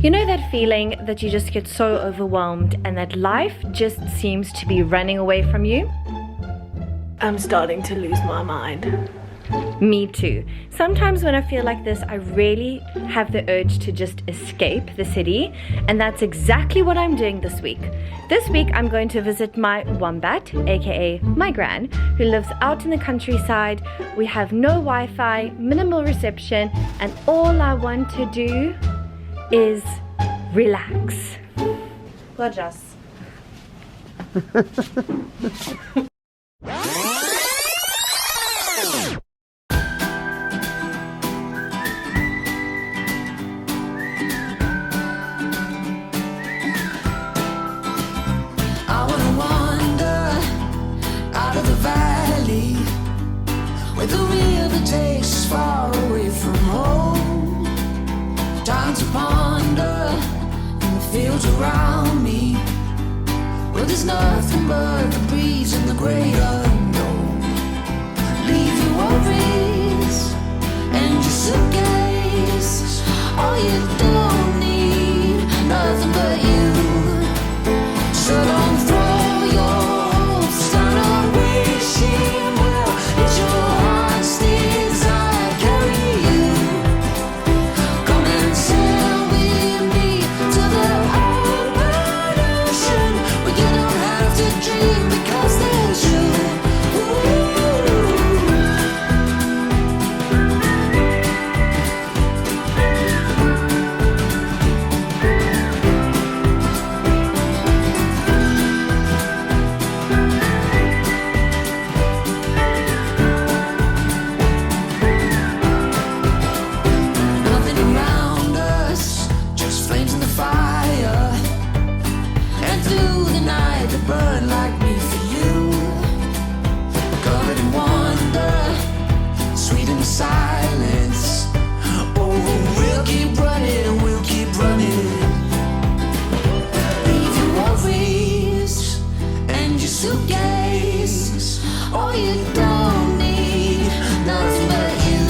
You know that feeling that you just get so overwhelmed and that life just seems to be running away from you? I'm starting to lose my mind. Me too. Sometimes when I feel like this, I really have the urge to just escape the city, and that's exactly what I'm doing this week. This week I'm going to visit my wombat, aka my gran, who lives out in the countryside. We have no Wi-Fi, minimal reception, and all I want to do is relax. Gorgeous. Where the river takes far away from home. Time to ponder in the fields around me, where there's nothing but the breeze and the great unknown. Leave your worries and your suitcase. All you don't need, nothing but you. So don't throw your hopes, start on wishing well. It's your heart's desire, carry you. Come and sail with me to the open ocean, where you don't have to dream because there's you. Nothing around us, just flames in the fire, and through the night they burn like me for you. Covered in wonder, sweet in silence. Oh, we'll keep running and we'll keep running. Leave your worries and your suitcase. All you don't need, nothing but you.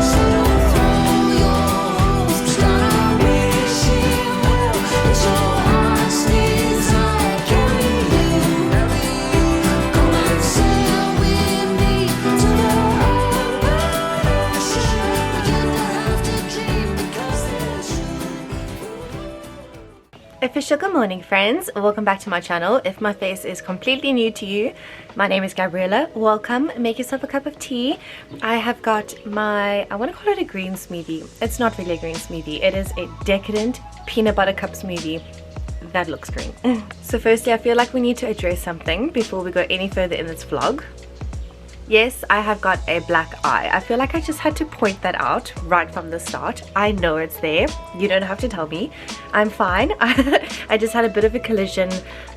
So don't throw your hopes, start on wishing well. It's your heart's desire, carry you. Come and sail with me to the open ocean, where you don't have to dream because there's you. Official good morning, friends. Welcome back to my channel. If my face is completely new to you, my name is Gabriella. Welcome. Make yourself a cup of tea. I have got my, I want to call it a green smoothie. It's not really a green smoothie. It is a decadent peanut butter cup smoothie that looks green. So firstly, I feel like we need to address something before we go any further in this vlog. Yes, I have got a black eye. I feel like I just had to point that out right from the start. I know it's there. You don't have to tell me. I'm fine. I just had a bit of a collision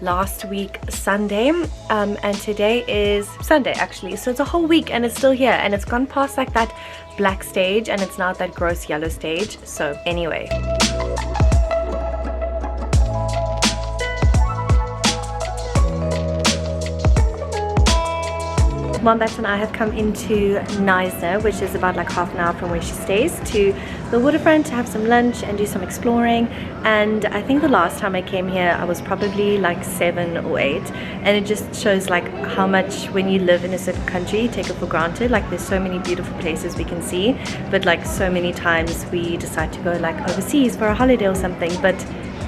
last week Sunday, and today is Sunday actually. So it's a whole week and it's still here, and it's gone past like that black stage and it's now that gross yellow stage. So anyway. Wombat and I have come into Neisner, which is about like half an hour from where she stays, to the waterfront to have some lunch and do some exploring. And I think the last time I came here I was probably like 7 or 8, and it just shows like how much when you live in a certain country you take it for granted. Like there's so many beautiful places we can see, but like so many times we decide to go like overseas for a holiday or something, but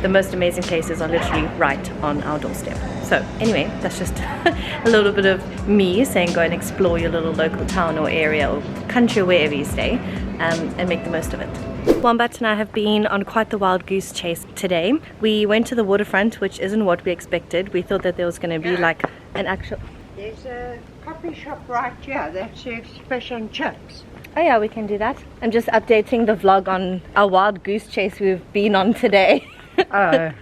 the most amazing places are literally right on our doorstep. So anyway, that's just a little bit of me saying go and explore your little local town or area or country or wherever you stay, and make the most of it. Wombat and I have been on quite the wild goose chase today. We went to the waterfront, which isn't what we expected. We thought that there was going to be like an actual... There's a coffee shop right here that serves fish and chips. Oh yeah, we can do that. I'm just updating the vlog on our wild goose chase we've been on today. Oh.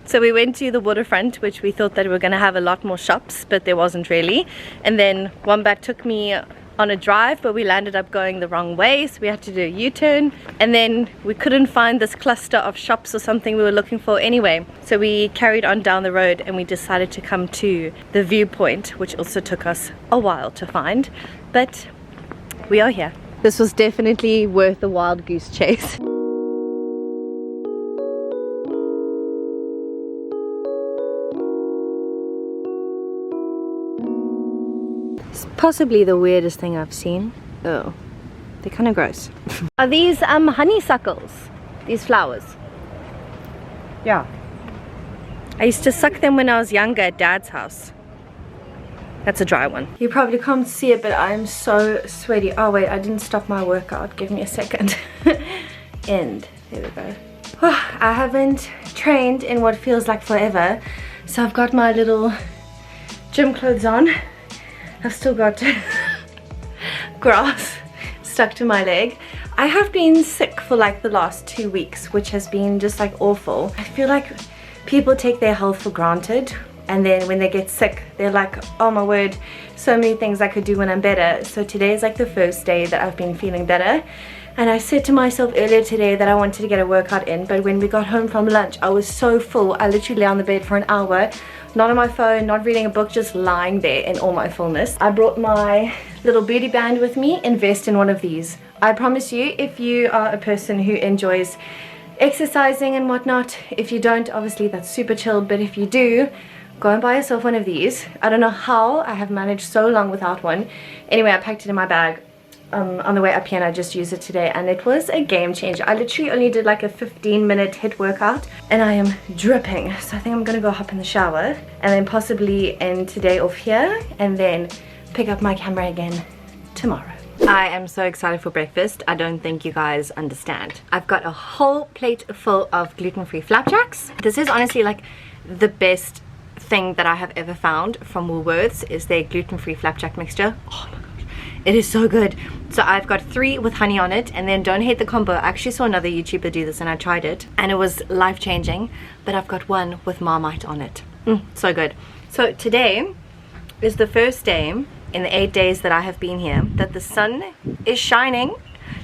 So we went to the waterfront, which we thought that we were going to have a lot more shops, but there wasn't really. And then Wombat took me on a drive, but we landed up going the wrong way, so we had to do a U-turn, and then we couldn't find this cluster of shops or something we were looking for anyway. So we carried on down the road and we decided to come to the viewpoint, which also took us a while to find, but we are here. This was definitely worth the wild goose chase. It's possibly the weirdest thing I've seen. Oh, they're kind of gross. Are these honeysuckles? These flowers? Yeah. I used to suck them when I was younger at Dad's house. That's a dry one. You probably can't see it, but I'm so sweaty. Oh wait, I didn't stop my workout. Give me a second. End. There we go. I haven't trained in what feels like forever. So I've got my little gym clothes on. I've still got grass stuck to my leg. I have been sick for like the last 2 weeks, which has been just like awful. I feel like people take their health for granted, and then when they get sick they're like, oh my word, so many things I could do when I'm better. So today is like the first day that I've been feeling better, and I said to myself earlier today that I wanted to get a workout in, but when we got home from lunch I was so full. I literally lay on the bed for an hour, not on my phone, not reading a book, just lying there in all my fullness. I brought my little booty band with me. Invest in one of these. I promise you, if you are a person who enjoys exercising and whatnot, if you don't, obviously that's super chill, but if you do, go and buy yourself one of these. I don't know how I have managed so long without one. Anyway, I packed it in my bag on the way up here, and I just used it today, and it was a game changer. I literally only did like a 15-minute HIIT workout and I am dripping. So I think I'm gonna go hop in the shower and then possibly end today off here and then pick up my camera again tomorrow. I am so excited for breakfast. I don't think you guys understand. I've got a whole plate full of gluten-free flapjacks. This is honestly like the best thing that I have ever found from Woolworths, is their gluten-free flapjack mixture. Oh my gosh, it is so good. So I've got 3 with honey on it, and then don't hate the combo. I actually saw another YouTuber do this and I tried it and it was life-changing, but I've got one with Marmite on it. So good. So today is the first day in the 8 days that I have been here that the sun is shining.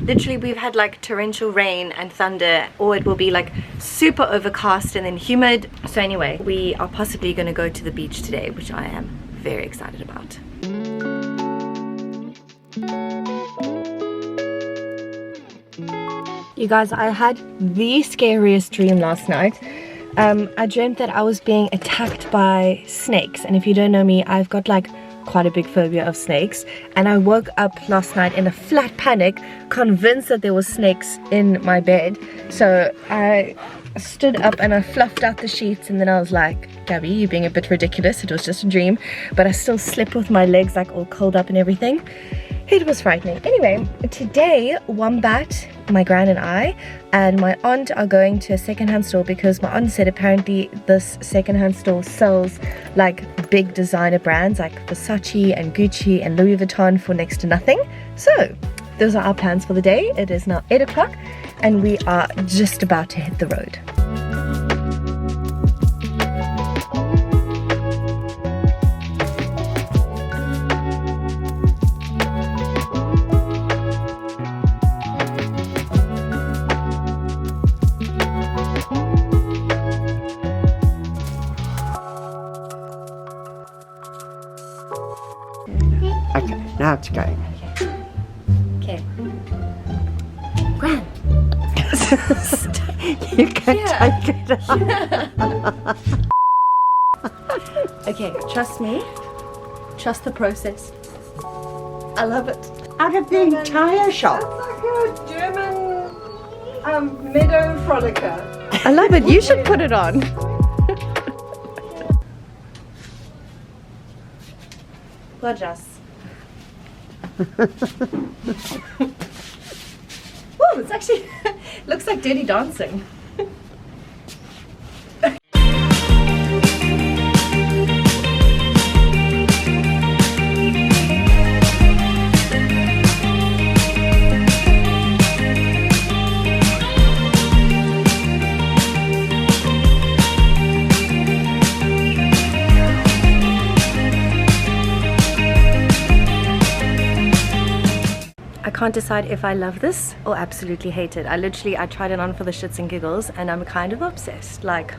Literally we've had like torrential rain and thunder, or it will be like super overcast and then humid. So anyway, we are possibly going to go to the beach today, which I am very excited about. You guys, I had the scariest dream last night. I dreamt that I was being attacked by snakes, and if you don't know me, I've got like quite a big phobia of snakes, and I woke up last night in a flat panic, convinced that there was snakes in my bed. So I stood up and I fluffed out the sheets, and then I was like, Gabby, you're being a bit ridiculous, it was just a dream. But I still slept with my legs like all curled up and everything. It was frightening. Anyway, today Wombat, my gran and my aunt are going to a secondhand store, because my aunt said apparently this secondhand store sells like big designer brands like Versace and Gucci and Louis Vuitton for next to nothing. So those are our plans for the day. It is now 8 o'clock and we are just about to hit the road. Okay, now it's going. Okay. Gran. You can take it out. Okay, trust me. Trust the process. I love it. Out of the entire shop. Like a German meadow frolicker. I love it. You should put it on. Gorgeous. Whoa, it's actually looks like Dirty Dancing. I can't decide if I love this or absolutely hate it. I tried it on for the shits and giggles and I'm kind of obsessed. Like,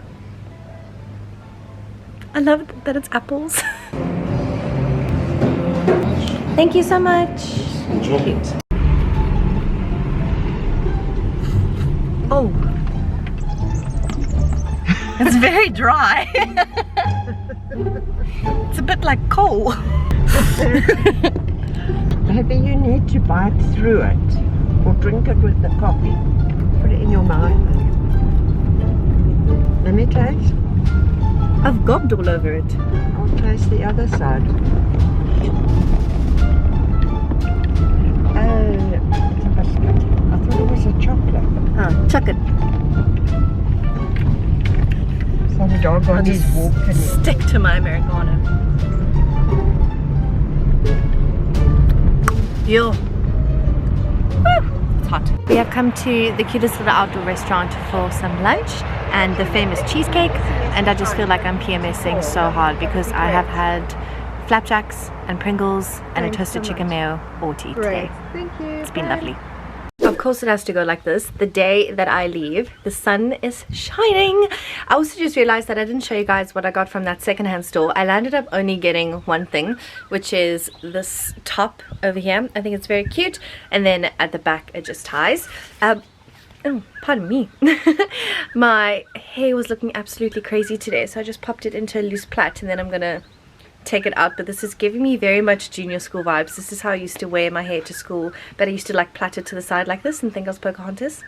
I love that it's apples. Thank you so much. Enjoy. Cute. It's very dry. It's a bit like coal. Maybe you need to bite through it or drink it with the coffee. Put it in your mouth. Let me taste. I've gobbed all over it. I'll taste the other side. Oh, it's a biscuit. I thought it was a chocolate. Oh, chuck it. Some dog on his walk and Stick to my Americano. Yo. Woo, it's hot. We have come to the cutest little outdoor restaurant for some lunch and the famous cheesecake, and I just feel like I'm PMSing so hard because I have had flapjacks and Pringles and a toasted chicken mayo all to eat today. Thank you. It's been lovely. Of course it has to go like this. The day that I leave, the sun is shining. I also just realized that I didn't show you guys what I got from that secondhand store. I landed up only getting one thing, which is this top over here. I think it's very cute. And then at the back it just ties. Oh, pardon me. My hair was looking absolutely crazy today, so I just popped it into a loose plait, and then I'm gonna take it out. But this is giving me very much junior school vibes. This is how I used to wear my hair to school, but I used to like plait it to the side like this and think I was Pocahontas.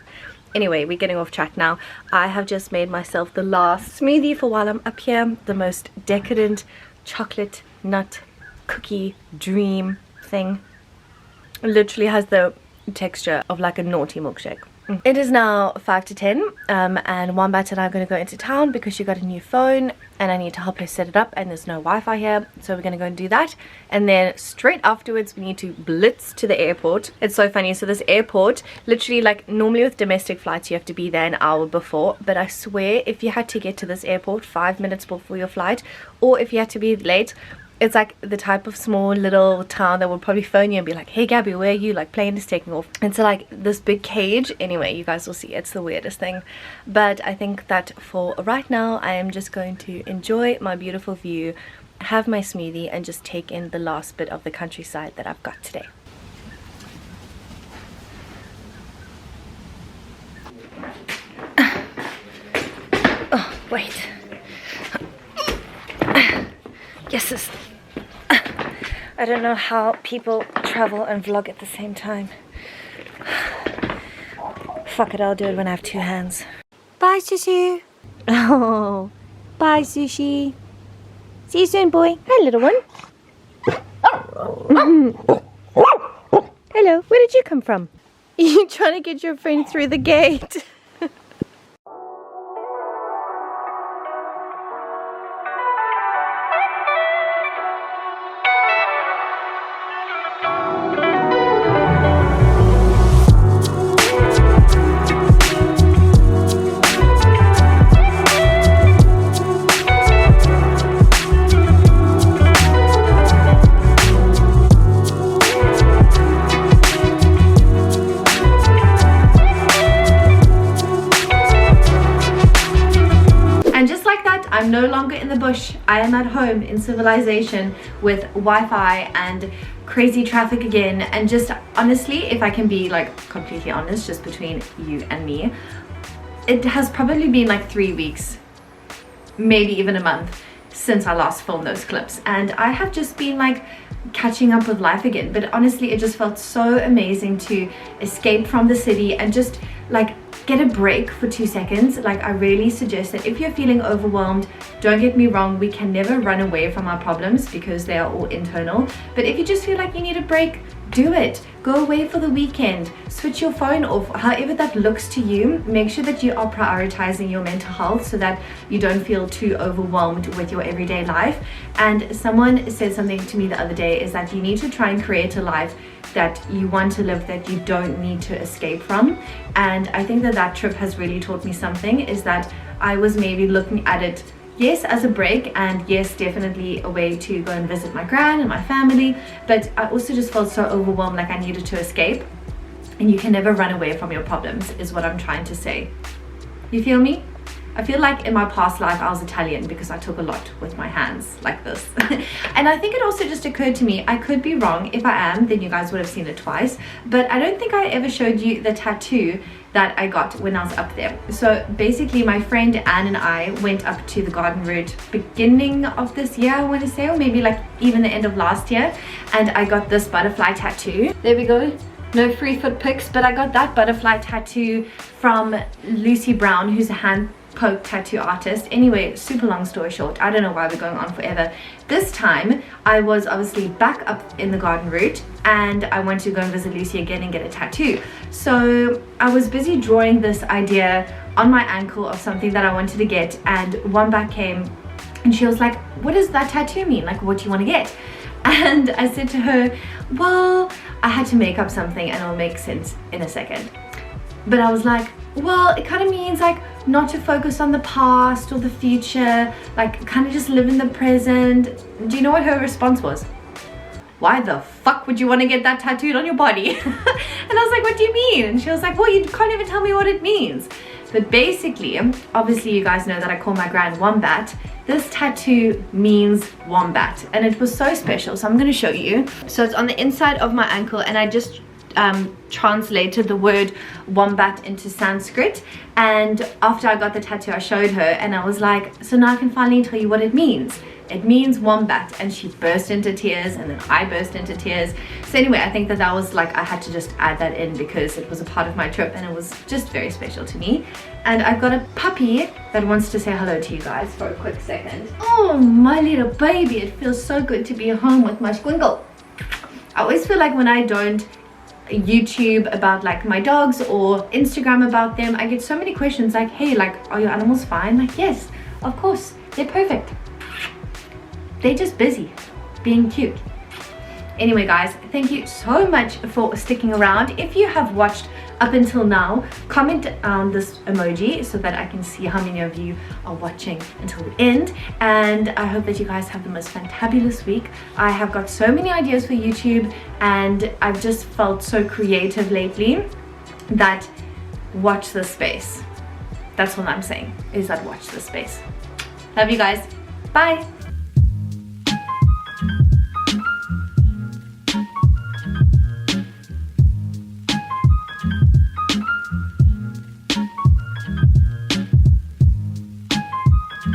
Anyway, we're getting off track now. I have just made myself the last smoothie for while I'm up here. The most decadent chocolate nut cookie dream thing. It literally has the texture of like a naughty milkshake. It is now 5 to 10 and Wombat and I are going to go into town because she got a new phone and I need to help her set it up, and there's no Wi-Fi here, so we're going to go and do that. And then straight afterwards we need to blitz to the airport. It's so funny. So this airport, literally, like normally with domestic flights you have to be there an hour before, but I swear if you had to get to this airport 5 minutes before your flight, or if you had to be late, it's like the type of small little town that would probably phone you and be like, hey Gabby, where are you? Like, plane is taking off. And so like this big cage. Anyway, you guys will see. It's the weirdest thing. But I think that for right now, I am just going to enjoy my beautiful view, have my smoothie, and just take in the last bit of the countryside that I've got today. Oh, wait. Yes, I don't know how people travel and vlog at the same time. Fuck it, I'll do it when I have two hands. Bye, Sushi. Oh, bye, Sushi. See you soon, boy. Hi, little one. Hello, where did you come from? You trying to get your friend through the gate? I'm no longer in the bush. I am at home in civilization with Wi-Fi and crazy traffic again. And just honestly, if I can be like completely honest, just between you and me, it has probably been like 3 weeks, maybe even a month since I last filmed those clips, and I have just been like catching up with life again. But honestly, it just felt so amazing to escape from the city and just like get a break for 2 seconds. Like, I really suggest that if you're feeling overwhelmed, don't get me wrong, we can never run away from our problems because they are all internal. But if you just feel like you need a break, do it. Go away for the weekend, switch your phone off, however that looks to you. Make sure that you are prioritizing your mental health so that you don't feel too overwhelmed with your everyday life. And someone said something to me the other day, is that you need to try and create a life that you want to live, that you don't need to escape from. And I think that that trip has really taught me something, is that I was maybe looking at it, yes, as a break, and yes, definitely a way to go and visit my gran and my family, but I also just felt so overwhelmed, like I needed to escape. And you can never run away from your problems, is what I'm trying to say. You feel me? I feel like in my past life I was Italian because I took a lot with my hands like this. And I think it also just occurred to me, I could be wrong. If I am, then you guys would have seen it twice, but I don't think I ever showed you the tattoo that I got when I was up there. So basically my friend Anne and I went up to the garden route beginning of this year, I want to say, or maybe like even the end of last year, and I got this butterfly tattoo. There we go. No free foot pics, but I got that butterfly tattoo from Lucy Brown, who's a hand poke tattoo artist. Anyway, super long story short, I don't know why we're going on forever. This time I was obviously back up in the garden route and I wanted to go and visit Lucy again and get a tattoo. So I was busy drawing this idea on my ankle of something that I wanted to get, and Wombat came and she was like, what does that tattoo mean? Like, what do you want to get? And I said to her, well, I had to make up something and it'll make sense in a second. But I was like, well, it kind of means like not to focus on the past or the future, like kind of just live in the present. Do you know what her response was? Why the fuck would you want to get that tattooed on your body? And I was like, what do you mean? And she was like, well, you can't even tell me what it means. But basically, obviously you guys know that I call my grand Wombat. This tattoo means wombat, and it was so special, so I'm going to show you. So it's on the inside of my ankle, and I just translated the word wombat into Sanskrit, and after I got the tattoo I showed her and I was like, so now I can finally tell you what it means. It means wombat. And she burst into tears, and then I burst into tears. So anyway, I think that that was like, I had to just add that in because it was a part of my trip and it was just very special to me. And I've got a puppy that wants to say hello to you guys for a quick second. Oh, my little baby, it feels so good to be home with my squingle. I always feel like when I don't YouTube about like my dogs or Instagram about them, I get so many questions like, hey, like, are your animals fine? Like, yes, of course, they're perfect. They're just busy being cute. Anyway guys, thank you so much for sticking around. If you have watched up until now, comment on this emoji so that I can see how many of you are watching until the end. And I hope that you guys have the most fantabulous week. I have got so many ideas for YouTube and I've just felt so creative lately that watch this space. That's what I'm saying, is that watch this space. Love you guys. Bye.